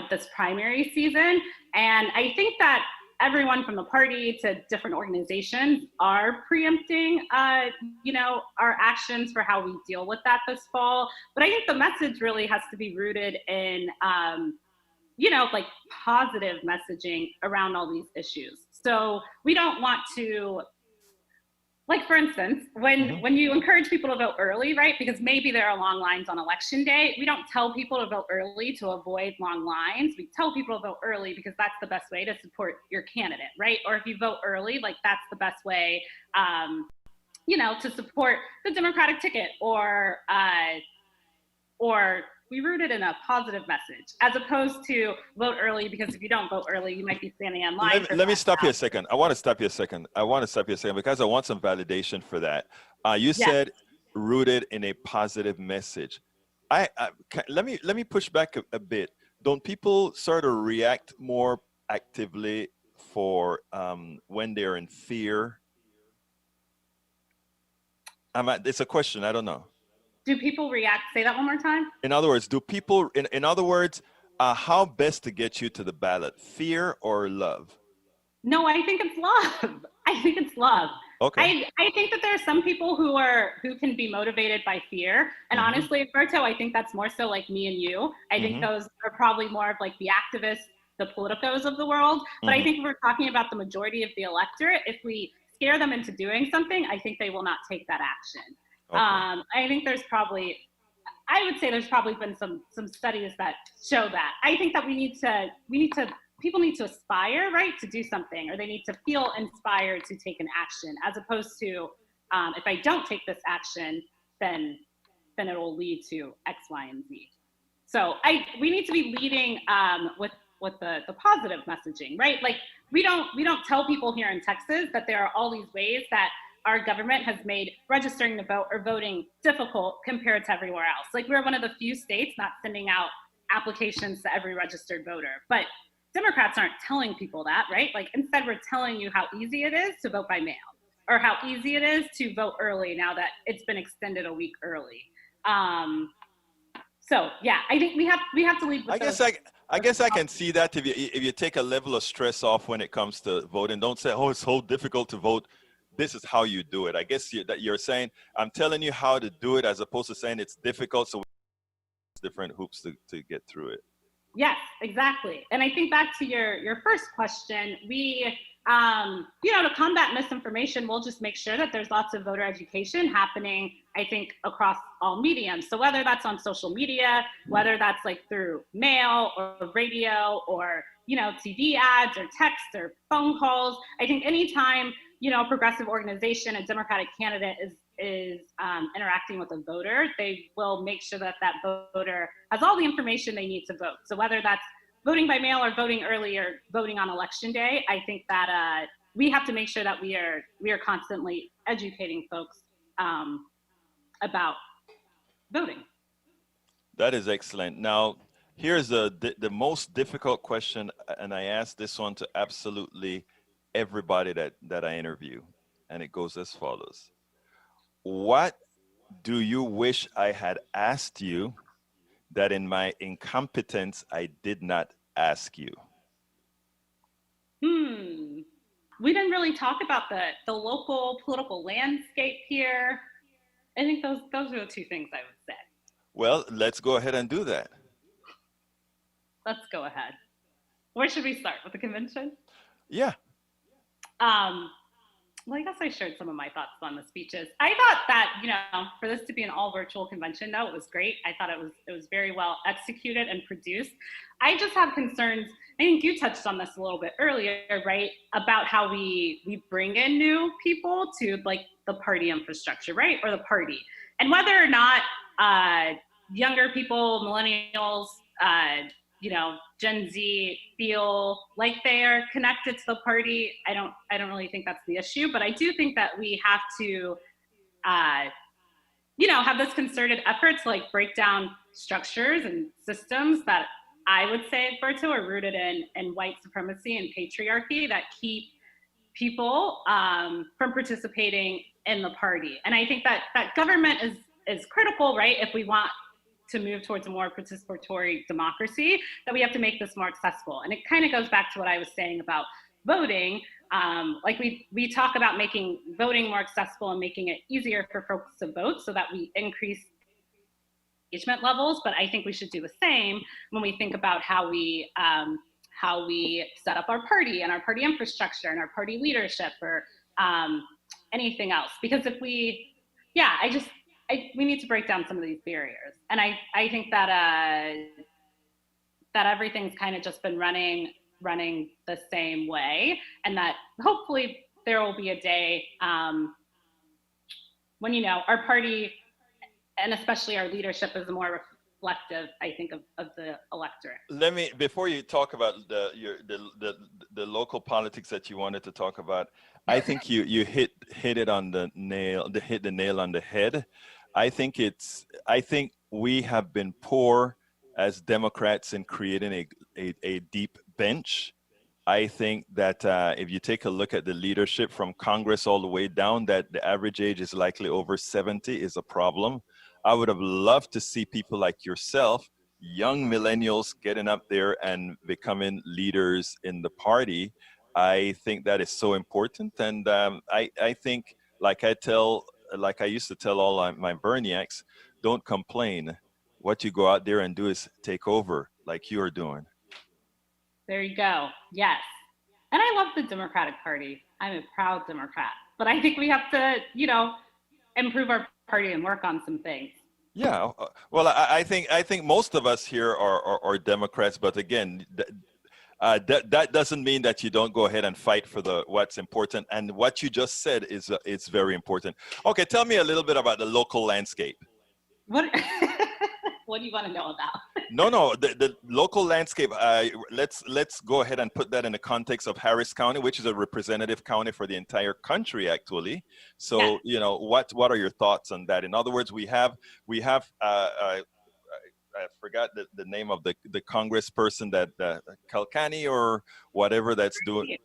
this primary season. And I think that everyone from the party to different organizations are preempting, our actions for how we deal with that this fall. But I think the message really has to be rooted in, like positive messaging around all these issues. So we don't want to, like, for instance, when you encourage people to vote early, right? Because maybe there are long lines on election day. We don't tell people to vote early to avoid long lines. We tell people to vote early because that's the best way to support your candidate, right? Or if you vote early, like that's the best way, to support the Democratic ticket, or we root it in a positive message, as opposed to vote early because if you don't vote early, you might be standing in line. Let me stop you a second. I want to stop you a second because I want some validation for that. You said rooted in a positive message. Let me push back a bit. Don't people sort of react more actively for when they're in fear? It's a question. I don't know. Do people react? Say that one more time. In other words, how best to get you to the ballot? Fear or love? No, I think it's love. Okay. I think that there are some people who can be motivated by fear. And honestly, Berto, I think that's more so like me and you. I think those are probably more of like the activists, the politicos of the world. But I think if we're talking about the majority of the electorate, if we scare them into doing something, I think they will not take that action. Okay. I think there's probably been some studies that show that. I think that people need to aspire, right, to do something, or they need to feel inspired to take an action, as opposed to if I don't take this action, then it will lead to X, Y, and Z. So we need to be leading with the positive messaging, right? Like we don't tell people here in Texas that there are all these ways that our government has made registering to vote or voting difficult compared to everywhere else. Like we're one of the few states not sending out applications to every registered voter. But Democrats aren't telling people that, right? Like instead we're telling you how easy it is to vote by mail, or how easy it is to vote early now that it's been extended a week early. So yeah, I think we have to lead with I guess I can see that if you take a level of stress off when it comes to voting. Don't say, oh, it's so difficult to vote. This is how you do it. I guess you're saying, I'm telling you how to do it, as opposed to saying it's difficult, so different hoops to get through it. Yes, exactly. And I think back to your first question, we, to combat misinformation, we'll just make sure that there's lots of voter education happening, I think, across all mediums. So whether that's on social media, whether that's like through mail or radio or, TV ads or text or phone calls, I think anytime, a progressive organization, a Democratic candidate is interacting with a voter, they will make sure that that voter has all the information they need to vote. So whether that's voting by mail or voting early or voting on election day, I think that we have to make sure that we are constantly educating folks about voting. That is excellent. Now, here's the most difficult question, and I ask this one to absolutely everybody that I interview, and it goes as follows. What do you wish I had asked you that in my incompetence I did not ask you? We didn't really talk about the local political landscape here. I think those are the two things I would say. Well, let's go ahead and do that. Let's go ahead. Where should we start? With the convention? Yeah. Well, I guess I shared some of my thoughts on the speeches. I thought that, for this to be an all virtual convention, though, it was great. I thought it was very well executed and produced. I just have concerns. I think you touched on this a little bit earlier, right? About how we bring in new people to like the party infrastructure, right? Or the party. And whether or not younger people, millennials, Gen Z feel like they are connected to the party, I don't really think that's the issue, but I do think that we have to, have this concerted effort to like break down structures and systems that I would say, Berto, are rooted in white supremacy and patriarchy that keep people from participating in the party. And I think that government is critical, right? If we want to move towards a more participatory democracy, that we have to make this more accessible. And it kind of goes back to what I was saying about voting. Like we talk about making voting more accessible and making it easier for folks to vote so that we increase engagement levels. But I think we should do the same when we think about how we set up our party and our party infrastructure and our party leadership or anything else. Because if we need to break down some of these barriers. And I think that everything's kind of just been running the same way, and that hopefully there will be a day when, you know, our party and especially our leadership is more reflective, I think, of the electorate. Let me, before you talk about the local politics that you wanted to talk about, I think you hit it on the nail, hit the nail on the head. I think we have been poor as Democrats in creating a deep bench. I think that if you take a look at the leadership from Congress all the way down, that the average age is likely over 70 is a problem. I would have loved to see people like yourself, young millennials, getting up there and becoming leaders in the party. I think that is so important. And I think, like I used to tell all my Berniacs, don't complain. What you go out there and do is take over, like you are doing. There you go. Yes. And I love the Democratic Party. I'm a proud Democrat. But I think we have to, you know, improve our party and work on some things. Yeah. Well, I think most of us here are Democrats. But again, that doesn't mean that you don't go ahead and fight for what's important. And what you just said is very important. Okay. Tell me a little bit about the local landscape. What do you want to know about? No, the local landscape. Let's go ahead and put that in the context of Harris County, which is a representative county for the entire country, actually. So, yeah. You know, what are your thoughts on that? In other words, we have. I forgot the name of the congressperson that Kalkani or whatever that's doing.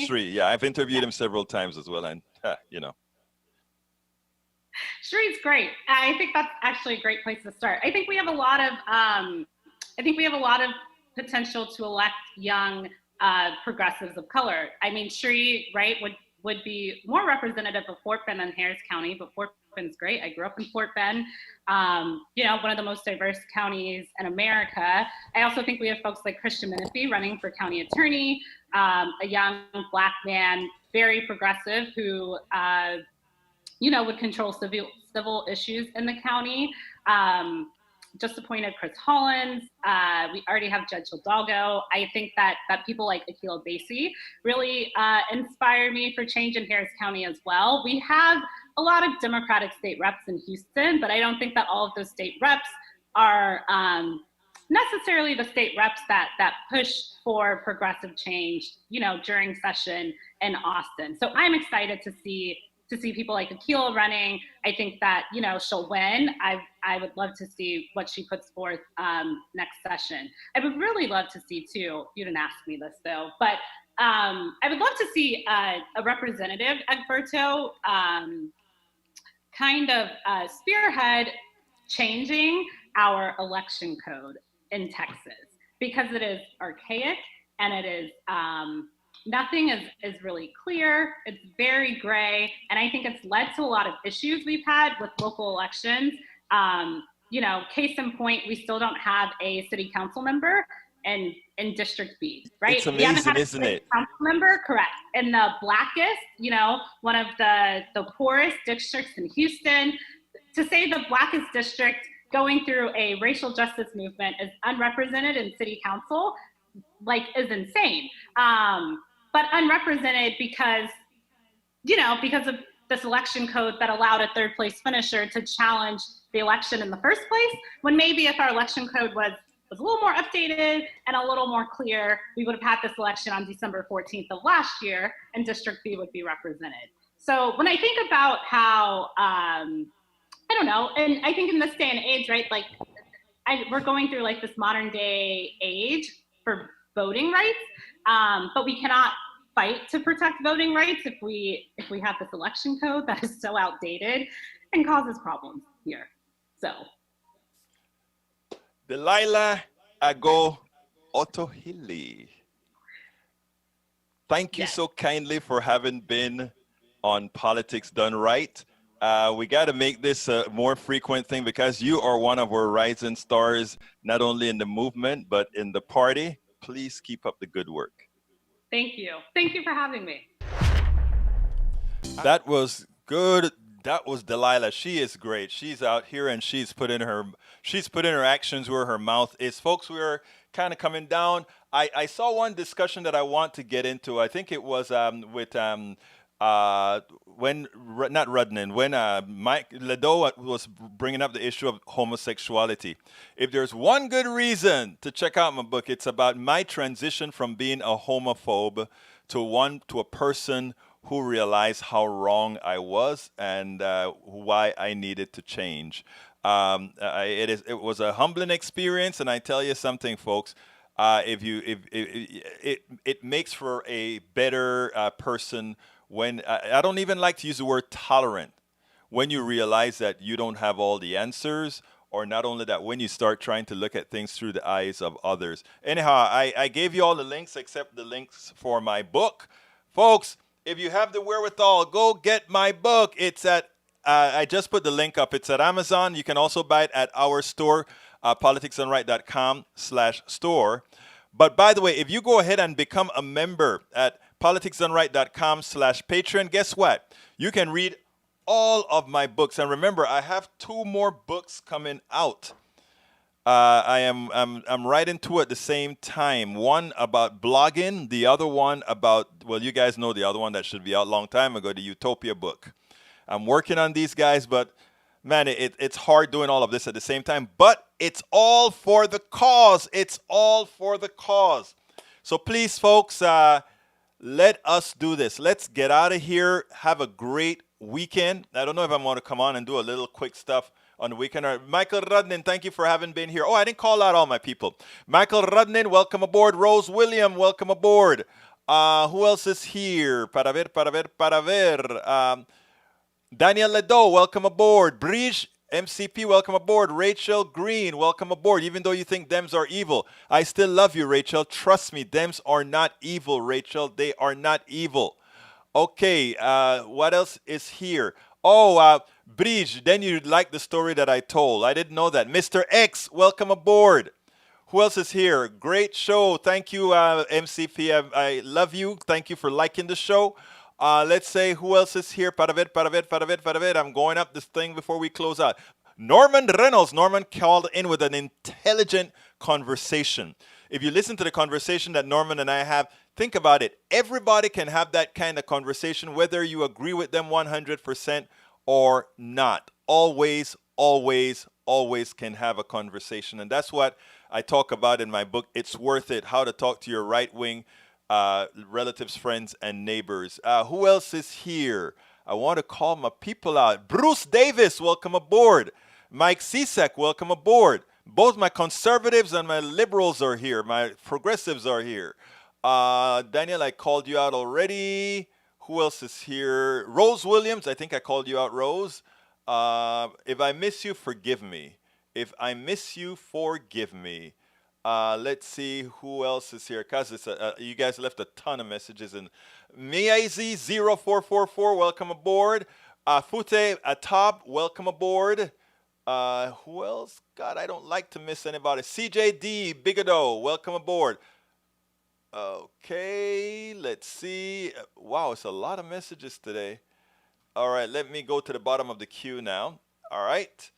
Sri, yeah, I've interviewed him several times as well, and you know. Shree's great. I think that's actually a great place to start. I think we have a lot of potential to elect young progressives of color. I mean, Shree, right, would be more representative of Fort Bend than Harris County, but Fort Bend's great. I grew up in Fort Bend, you know, one of the most diverse counties in America. I also think we have folks like Christian Menifee running for county attorney, a young Black man, very progressive, who you know, would control civil issues in the county. Just appointed Chris Hollins. We already have Judge Hidalgo. I think that people like Akil Basie really inspire me for change in Harris County as well. We have a lot of Democratic state reps in Houston, but I don't think that all of those state reps are necessarily the state reps that push for progressive change, you know, during session in Austin. So I'm excited to see people like Akil running. I think that, you know, she'll win. I would love to see what she puts forth next session. I would really love to see too, you didn't ask me this though, but I would love to see a representative, Egberto, kind of spearhead changing our election code in Texas, because it is archaic and it is, nothing is really clear. It's very gray. And I think it's led to a lot of issues we've had with local elections. You know, case in point, we still don't have a city council member in District B, right? It's amazing, isn't it? Council member, correct. In the blackest, you know, one of the poorest districts in Houston. To say the blackest district going through a racial justice movement is unrepresented in city council, like, is insane. But unrepresented because, you know, because of this election code that allowed a third place finisher to challenge the election in the first place, when maybe if our election code was a little more updated and a little more clear, we would have had this election on December 14th of last year and District B would be represented. So when I think about how, I don't know, and I think in this day and age, right, like we're going through like this modern day age for voting rights, but we cannot fight to protect voting rights if we have this election code that is so outdated and causes problems here. So, Delilah Agho-Otoghile. Thank you Yes. so kindly for having been on Politics Done Right. We got to make this a more frequent thing because you are one of our rising stars, not only in the movement, but in the party. Please keep up the good work. Thank you. Thank you for having me. That was good. That was Delilah. She is great. She's out here and she's putting her actions where her mouth is. Folks, we're kind of coming down. I saw one discussion that I want to get into. I think it was with when not Rudnin, when Mike Ledo was bringing up the issue of homosexuality. If there's one good reason to check out my book, it's about my transition from being a homophobe to a person who realized how wrong I was and why I needed to change. It was a humbling experience, and I tell you something, folks. It makes for a better person when I don't even like to use the word tolerant when you realize that you don't have all the answers, or not only that, when you start trying to look at things through the eyes of others. Anyhow, I gave you all the links except the links for my book. Folks, if you have the wherewithal, go get my book. It's at, I just put the link up. It's at Amazon. You can also buy it at our store, politicsdoneright.com/store. But by the way, if you go ahead and become a member at politicsdoneright.com/Patreon, guess what? You can read all of my books. And remember, I have 2 more books coming out. I'm writing 2 at the same time. One about blogging, the other one about, well, you guys know the other one that should be out a long time ago, the Utopia book. I'm working on these guys, but man, it's hard doing all of this at the same time. But it's all for the cause. It's all for the cause. So please, folks, let us do this. Let's get out of here. Have a great weekend. I don't know if I'm going to come on and do a little quick stuff on the weekend. All right, Michael Rudnin, thank you for having been here. Oh, I didn't call out all my people. Michael Rudnin, welcome aboard. Rose William, welcome aboard. Who else is here? Para ver. Daniel Ledo, welcome aboard. Brige MCP, welcome aboard. Rachel Green, welcome aboard. Even though you think Dems are evil, I still love you, Rachel. Trust me, Dems are not evil, Rachel. They are not evil. Okay, what else is here? Oh, Brige, then you'd like the story that I told. I didn't know that. Mr. X, welcome aboard. Who else is here? Great show. Thank you, MCP. I love you. Thank you for liking the show. Let's say who else is here. Para ver. I'm going up this thing before we close out. Norman Reynolds. Norman called in with an intelligent conversation. If you listen to the conversation that Norman and I have, think about it. Everybody can have that kind of conversation, whether you agree with them 100% or not. Always can have a conversation. And that's what I talk about in my book, It's Worth It, How to Talk to Your Right-Wing relatives, friends, and neighbors. Who else is here? I want to call my people out. Bruce Davis, welcome aboard. Mike Cisak, welcome aboard. Both my conservatives and my liberals are here. My progressives are here. Daniel, I called you out already. Who else is here? Rose Williams, I think I called you out, Rose. If I miss you, forgive me. Let's see who else is here. Because you guys left a ton of messages. And Miazi0444, welcome aboard. Fute Atab, welcome aboard. Who else? God, I don't like to miss anybody. CJD Bigado, welcome aboard. Okay, let's see. Wow, it's a lot of messages today. All right, let me go to the bottom of the queue now. All right.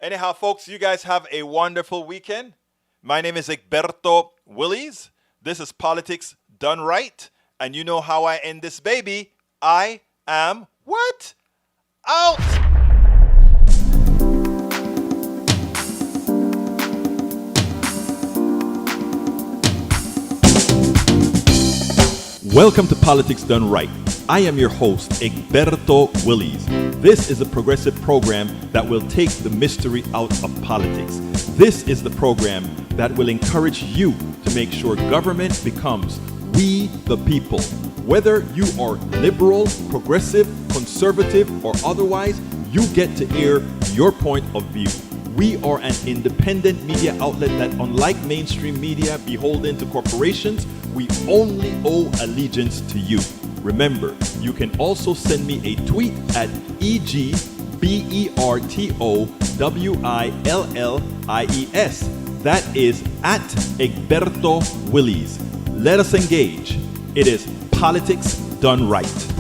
Anyhow, folks, you guys have a wonderful weekend. My name is Egberto Willies. This is Politics Done Right. And you know how I end this baby. I am what? Out! Welcome to Politics Done Right. I am your host, Egberto Willies. This is a progressive program that will take the mystery out of politics. This is the program that will encourage you to make sure government becomes we the people. Whether you are liberal, progressive, conservative, or otherwise, you get to air your point of view. We are an independent media outlet that, unlike mainstream media beholden to corporations, We only owe allegiance to you. Remember, you can also send me a tweet at EGBERTOWILLIES. That is at Egberto Willies. Let us engage. It is politics done right.